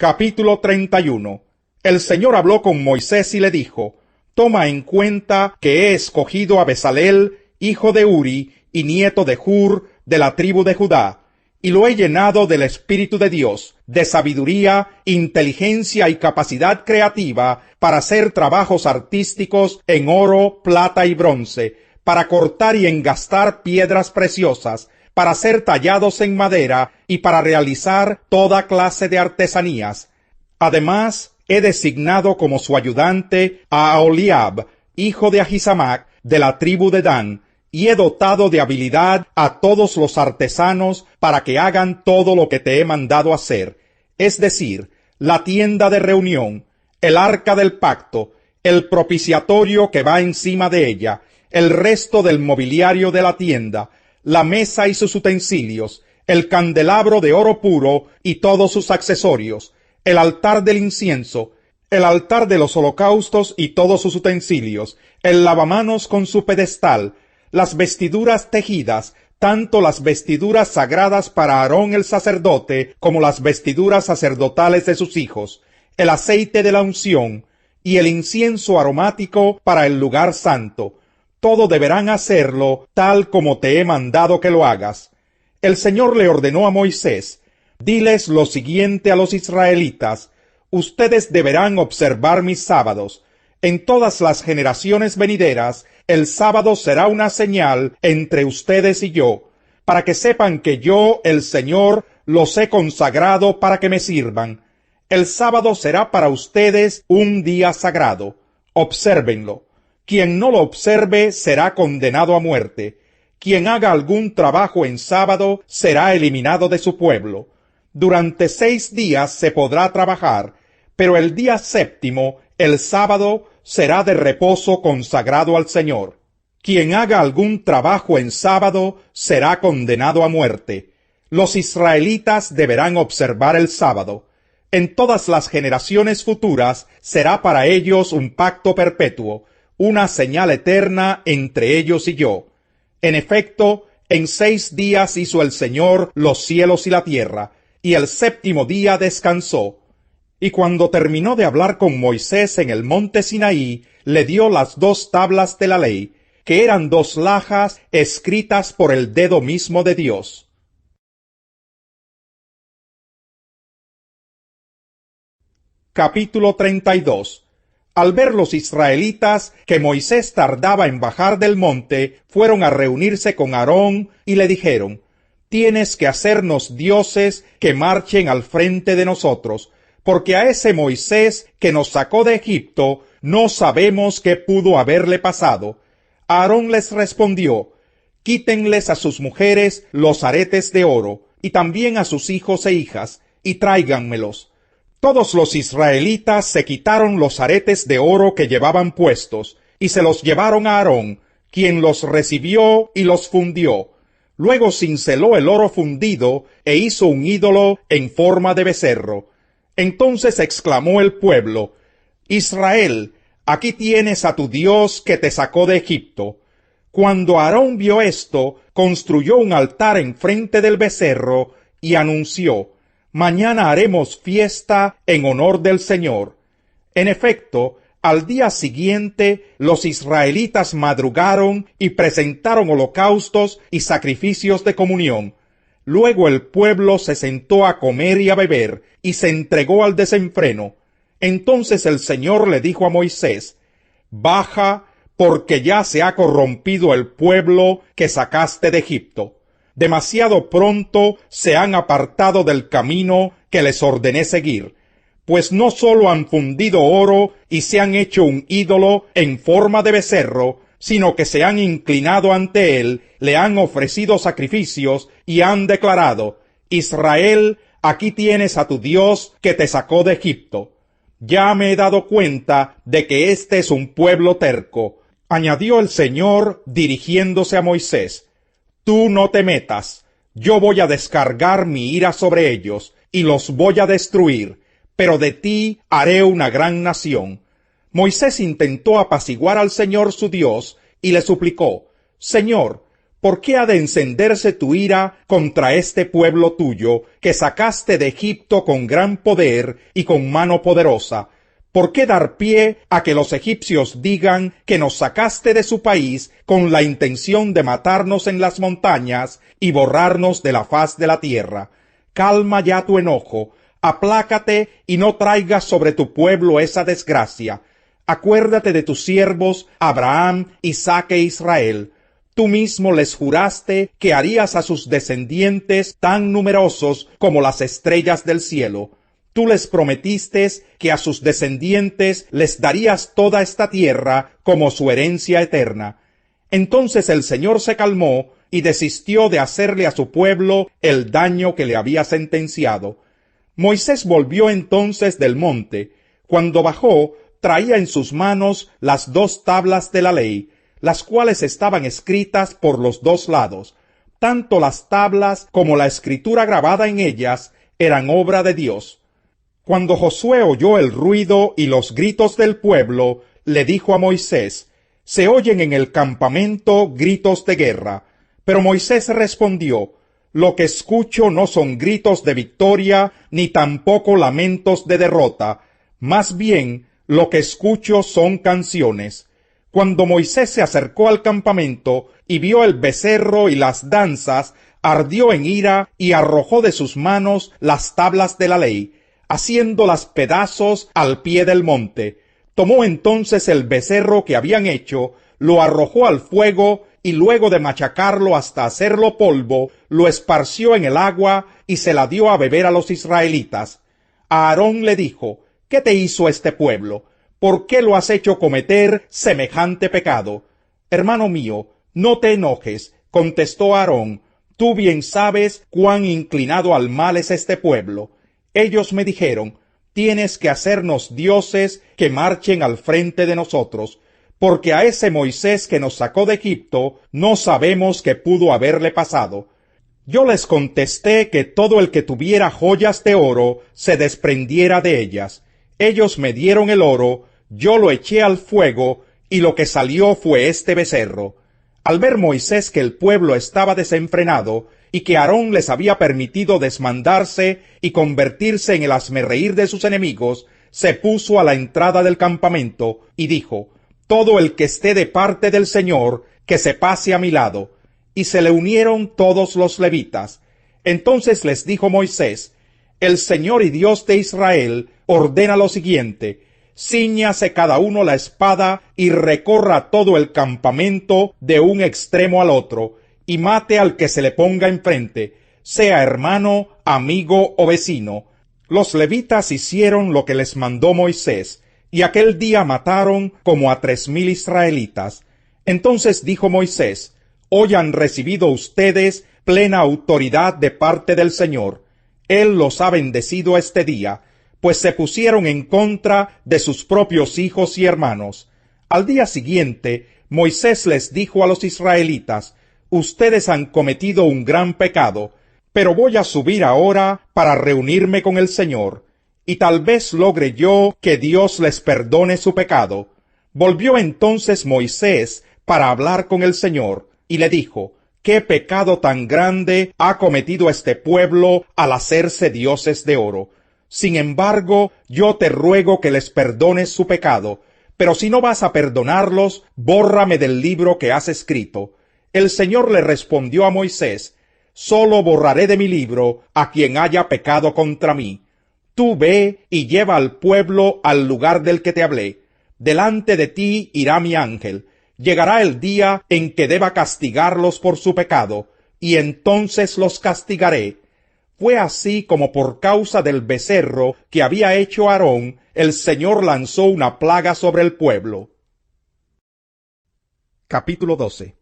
Capítulo 31. El Señor habló con Moisés y le dijo: Toma en cuenta que he escogido a Bezaleel, hijo de Uri, y nieto de Hur, de la tribu de Judá, y lo he llenado del Espíritu de Dios, de sabiduría, inteligencia y capacidad creativa para hacer trabajos artísticos en oro, plata y bronce, para cortar y engastar piedras preciosas, para ser tallados en madera y para realizar toda clase de artesanías. Además, he designado como su ayudante a Aholiab, hijo de Ahisamac, de la tribu de Dan, y he dotado de habilidad a todos los artesanos para que hagan todo lo que te he mandado hacer, es decir, la tienda de reunión, el arca del pacto, el propiciatorio que va encima de ella, el resto del mobiliario de la tienda, la mesa y sus utensilios, el candelabro de oro puro y todos sus accesorios, el altar del incienso, el altar de los holocaustos y todos sus utensilios, el lavamanos con su pedestal, las vestiduras tejidas, tanto las vestiduras sagradas para Aarón el sacerdote como las vestiduras sacerdotales de sus hijos, el aceite de la unción y el incienso aromático para el lugar santo. Todo deberán hacerlo tal como te he mandado que lo hagas. El Señor le ordenó a Moisés: Diles lo siguiente a los israelitas: Ustedes deberán observar mis sábados. En todas las generaciones venideras, el sábado será una señal entre ustedes y yo, para que sepan que yo, el Señor, los he consagrado para que me sirvan. El sábado será para ustedes un día sagrado. Obsérvenlo. Quien no lo observe será condenado a muerte. Quien haga algún trabajo en sábado será eliminado de su pueblo. Durante 6 días se podrá trabajar, pero el día séptimo, el sábado, será de reposo consagrado al Señor. Quien haga algún trabajo en sábado será condenado a muerte. Los israelitas deberán observar el sábado. En todas las generaciones futuras será para ellos un pacto perpetuo, una señal eterna entre ellos y yo. En efecto, en 6 días hizo el Señor los cielos y la tierra, y el séptimo día descansó. Y cuando terminó de hablar con Moisés en el monte Sinaí, le dio las 2 tablas de la ley, que eran 2 lajas escritas por el dedo mismo de Dios. Capítulo 32. Al ver los israelitas que Moisés tardaba en bajar del monte, fueron a reunirse con Aarón y le dijeron: Tienes que hacernos dioses que marchen al frente de nosotros, porque a ese Moisés que nos sacó de Egipto no sabemos qué pudo haberle pasado. Aarón les respondió: Quítenles a sus mujeres los aretes de oro, y también a sus hijos e hijas, y tráiganmelos. Todos los israelitas se quitaron los aretes de oro que llevaban puestos, y se los llevaron a Aarón, quien los recibió y los fundió. Luego cinceló el oro fundido e hizo un ídolo en forma de becerro. Entonces exclamó el pueblo: Israel, aquí tienes a tu Dios que te sacó de Egipto. Cuando Aarón vio esto, construyó un altar enfrente del becerro y anunció: Mañana haremos fiesta en honor del Señor. En efecto, al día siguiente los israelitas madrugaron y presentaron holocaustos y sacrificios de comunión. Luego el pueblo se sentó a comer y a beber, y se entregó al desenfreno. Entonces el Señor le dijo a Moisés: Baja, porque ya se ha corrompido el pueblo que sacaste de Egipto. Demasiado pronto se han apartado del camino que les ordené seguir, pues no sólo han fundido oro y se han hecho un ídolo en forma de becerro, sino que se han inclinado ante él, le han ofrecido sacrificios y han declarado: Israel, aquí tienes a tu Dios que te sacó de Egipto. Ya me he dado cuenta de que este es un pueblo terco, añadió el Señor dirigiéndose a Moisés. Tú no te metas, yo voy a descargar mi ira sobre ellos, y los voy a destruir, pero de ti haré una gran nación. Moisés intentó apaciguar al Señor su Dios, y le suplicó: Señor, ¿por qué ha de encenderse tu ira contra este pueblo tuyo, que sacaste de Egipto con gran poder y con mano poderosa? ¿Por qué dar pie a que los egipcios digan que nos sacaste de su país con la intención de matarnos en las montañas y borrarnos de la faz de la tierra? Calma ya tu enojo, aplácate y no traigas sobre tu pueblo esa desgracia. Acuérdate de tus siervos Abraham, Isaac e Israel. Tú mismo les juraste que harías a sus descendientes tan numerosos como las estrellas del cielo. Tú les prometiste que a sus descendientes les darías toda esta tierra como su herencia eterna. Entonces el Señor se calmó y desistió de hacerle a su pueblo el daño que le había sentenciado. Moisés volvió entonces del monte. Cuando bajó, traía en sus manos las 2 tablas de la ley, las cuales estaban escritas por los 2 lados. Tanto las tablas como la escritura grabada en ellas eran obra de Dios. Cuando Josué oyó el ruido y los gritos del pueblo, le dijo a Moisés: «Se oyen en el campamento gritos de guerra». Pero Moisés respondió: «Lo que escucho no son gritos de victoria, ni tampoco lamentos de derrota. Más bien, lo que escucho son canciones». Cuando Moisés se acercó al campamento y vio el becerro y las danzas, ardió en ira y arrojó de sus manos las tablas de la ley, haciéndolas pedazos al pie del monte. Tomó entonces el becerro que habían hecho, lo arrojó al fuego, y luego de machacarlo hasta hacerlo polvo, lo esparció en el agua y se la dio a beber a los israelitas. A Aarón le dijo: «¿Qué te hizo este pueblo? ¿Por qué lo has hecho cometer semejante pecado?» «Hermano mío, no te enojes», contestó Aarón, «tú bien sabes cuán inclinado al mal es este pueblo. Ellos me dijeron: tienes que hacernos dioses que marchen al frente de nosotros, porque a ese Moisés que nos sacó de Egipto no sabemos qué pudo haberle pasado». Yo les contesté que todo el que tuviera joyas de oro se desprendiera de ellas. Ellos me dieron el oro, yo lo eché al fuego, y lo que salió fue este becerro. Al ver Moisés que el pueblo estaba desenfrenado, y que Aarón les había permitido desmandarse y convertirse en el hazmerreír de sus enemigos, se puso a la entrada del campamento, y dijo: «Todo el que esté de parte del Señor, que se pase a mi lado». Y se le unieron todos los levitas. Entonces les dijo Moisés: «El Señor y Dios de Israel ordena lo siguiente: cíñase cada uno la espada y recorra todo el campamento de un extremo al otro, y mate al que se le ponga enfrente, sea hermano, amigo o vecino». Los levitas hicieron lo que les mandó Moisés, y aquel día mataron como a 3000 israelitas. Entonces dijo Moisés: «Hoy han recibido ustedes plena autoridad de parte del Señor. Él los ha bendecido este día, pues se pusieron en contra de sus propios hijos y hermanos». Al día siguiente, Moisés les dijo a los israelitas: «Ustedes han cometido un gran pecado, pero voy a subir ahora para reunirme con el Señor, y tal vez logre yo que Dios les perdone su pecado». Volvió entonces Moisés para hablar con el Señor, y le dijo: «¿Qué pecado tan grande ha cometido este pueblo al hacerse dioses de oro? Sin embargo, yo te ruego que les perdones su pecado, pero si no vas a perdonarlos, bórrame del libro que has escrito». El Señor le respondió a Moisés: «Solo borraré de mi libro a quien haya pecado contra mí. Tú ve y lleva al pueblo al lugar del que te hablé. Delante de ti irá mi ángel. Llegará el día en que deba castigarlos por su pecado, y entonces los castigaré». Fue así como por causa del becerro que había hecho Aarón, el Señor lanzó una plaga sobre el pueblo. Capítulo 12.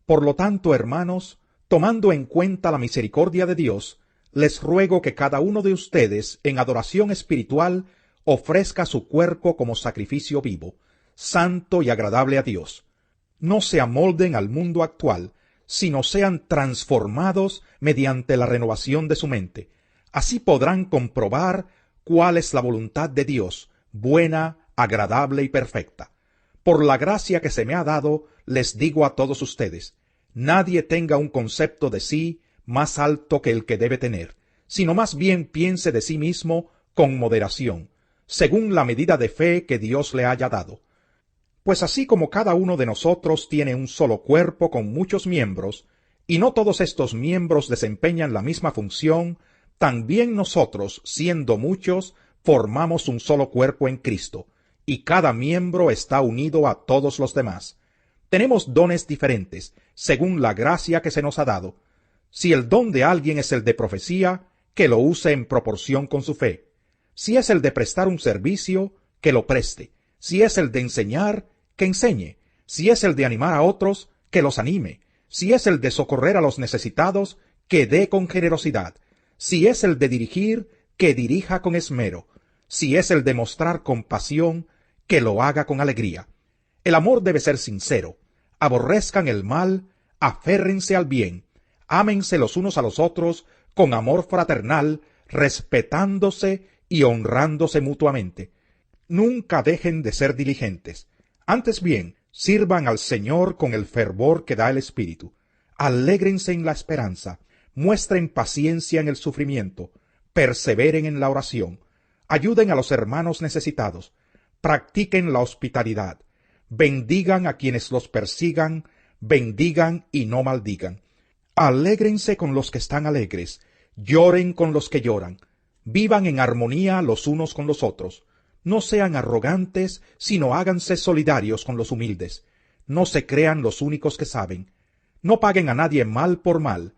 Por lo tanto, hermanos, tomando en cuenta la misericordia de Dios, les ruego que cada uno de ustedes, en adoración espiritual, ofrezca su cuerpo como sacrificio vivo, santo y agradable a Dios. No se amolden al mundo actual, sino sean transformados mediante la renovación de su mente. Así podrán comprobar cuál es la voluntad de Dios, buena, agradable y perfecta. Por la gracia que se me ha dado, les digo a todos ustedes: Nadie tenga un concepto de sí más alto que el que debe tener, sino más bien piense de sí mismo con moderación, según la medida de fe que Dios le haya dado. Pues así como cada uno de nosotros tiene un solo cuerpo con muchos miembros, y no todos estos miembros desempeñan la misma función, también nosotros, siendo muchos, formamos un solo cuerpo en Cristo, y cada miembro está unido a todos los demás. Tenemos dones diferentes, según la gracia que se nos ha dado. Si el don de alguien es el de profecía, que lo use en proporción con su fe. Si es el de prestar un servicio, que lo preste. Si es el de enseñar, que enseñe. Si es el de animar a otros, que los anime. Si es el de socorrer a los necesitados, que dé con generosidad. Si es el de dirigir, que dirija con esmero. Si es el de mostrar compasión, que lo haga con alegría. El amor debe ser sincero. Aborrezcan el mal, aférrense al bien. Ámense los unos a los otros con amor fraternal, respetándose y honrándose mutuamente. Nunca dejen de ser diligentes. Antes bien, sirvan al Señor con el fervor que da el Espíritu. Alégrense en la esperanza, muestren paciencia en el sufrimiento, perseveren en la oración, ayuden a los hermanos necesitados, practiquen la hospitalidad, bendigan a quienes los persigan, bendigan y no maldigan. Alégrense con los que están alegres, lloren con los que lloran, vivan en armonía los unos con los otros. No sean arrogantes, sino háganse solidarios con los humildes. No se crean los únicos que saben. No paguen a nadie mal por mal.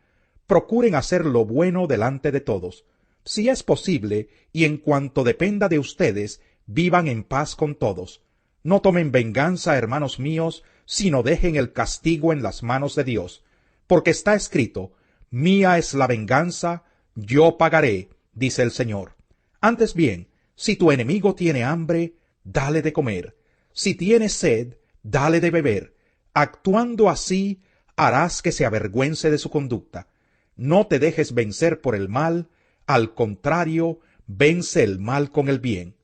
Procuren hacer lo bueno delante de todos. Si es posible, y en cuanto dependa de ustedes, vivan en paz con todos. No tomen venganza, hermanos míos, sino dejen el castigo en las manos de Dios. Porque está escrito, mía es la venganza, yo pagaré, dice el Señor. Antes bien, si tu enemigo tiene hambre, dale de comer. Si tiene sed, dale de beber. Actuando así, harás que se avergüence de su conducta. No te dejes vencer por el mal, al contrario, vence el mal con el bien.